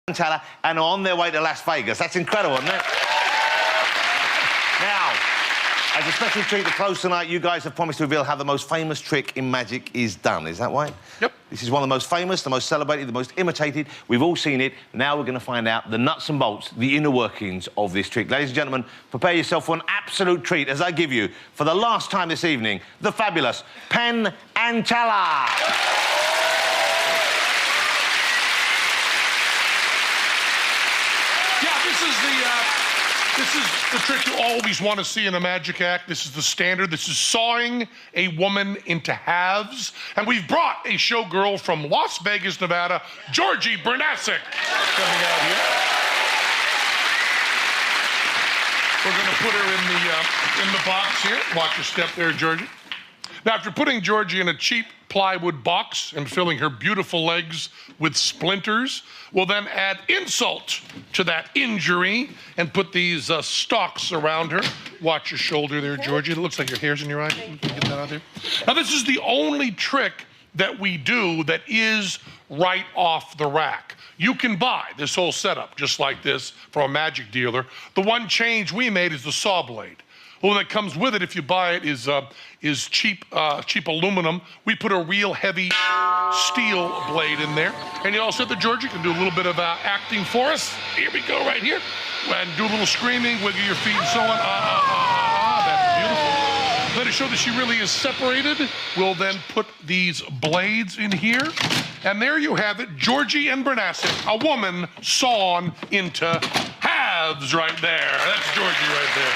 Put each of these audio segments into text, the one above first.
and are on their way to Las Vegas. That's incredible, isn't it? Now, as a special treat to close tonight, you guys have promised to reveal how the most famous trick in magic is done. Is that right? Yep. This is one of the most famous, the most celebrated, the most imitated. We've all seen it. Now we're going to find out the nuts and bolts, the inner workings of this trick. Ladies and gentlemen, prepare yourself for an absolute treat as I give you, for the last time this evening, the fabulous Penn and Teller. This is the trick you always want to see in a magic act. This is the standard. This is sawing a woman into halves. And we've brought a showgirl from Las Vegas, Nevada, Georgie Bernasek, coming out here. We're going to put her in the box here. Watch your step there, Georgie. Now, after putting Georgie in a cheap plywood box and filling her beautiful legs with splinters, we'll then add insult to that injury and put these stalks around her. Watch your shoulder there, Georgie. It looks like your hair's in your eye. Can you get that out there? Now, this is the only trick that we do that is right off the rack. You can buy this whole setup just like this from a magic dealer. The one change we made is the saw blade. Well, that comes with it, if you buy it, is cheap aluminum. We put a real heavy steel blade in there. And you all said that Georgie can do a little bit of acting for us. Here we go, right here. And do a little screaming, wiggle your feet and so on. That's beautiful. Then to show that she really is separated, we'll then put these blades in here. And there you have it, Georgie and Bernasek, a woman sawn into halves right there. That's Georgie right there.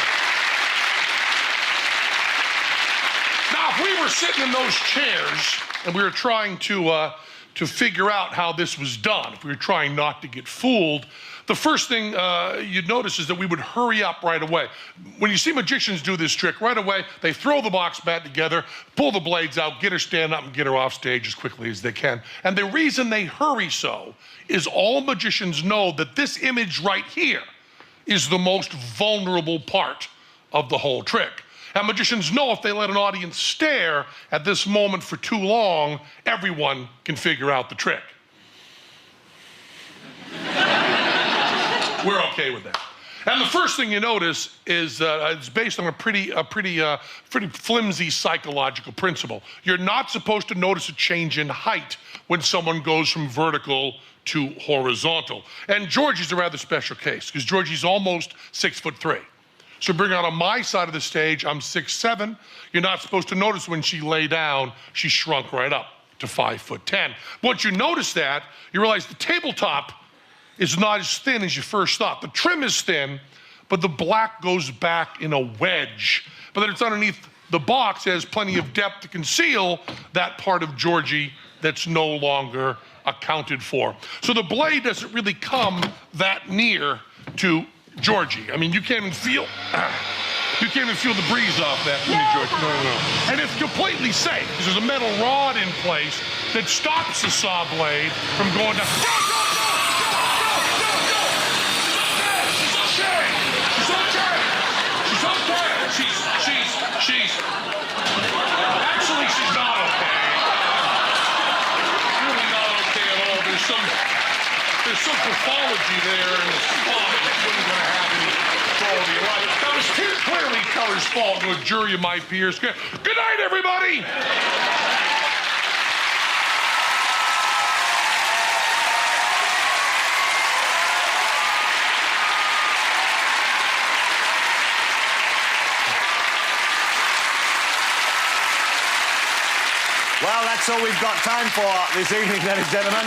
Now, if we were sitting in those chairs and we were trying to figure out how this was done, if we were trying not to get fooled, the first thing you'd notice is that we would hurry up right away. When you see magicians do this trick, right away, they throw the box back together, pull the blades out, get her stand up and get her off stage as quickly as they can. And the reason they hurry so is all magicians know that this image right here is the most vulnerable part of the whole trick. And magicians know if they let an audience stare at this moment for too long, everyone can figure out the trick. We're okay with that. And the first thing you notice is it's based on a pretty flimsy psychological principle. You're not supposed to notice a change in height when someone goes from vertical to horizontal. And Georgie's a rather special case, because Georgie's almost 6'3". So bring her on my side of the stage, I'm 6'7". You're not supposed to notice when she lay down, she shrunk right up to 5'10". Once you notice that, you realize the tabletop is not as thin as you first thought. The trim is thin, but the black goes back in a wedge. But then it's underneath the box, it has plenty of depth to conceal that part of Georgie that's no longer accounted for. So the blade doesn't really come that near to Georgie. I mean, you can't even feel the breeze off that, Georgie. No. And it's completely safe, because there's a metal rod in place that stops the saw blade from going down. Go! Actually, she's not okay. Really not okay at all. There's some pathology there in the spine that wasn't going to have any quality of life. That was clearly Teller's fault to a jury of my peers. Good night, everybody! Well, that's all we've got time for this evening, ladies and gentlemen.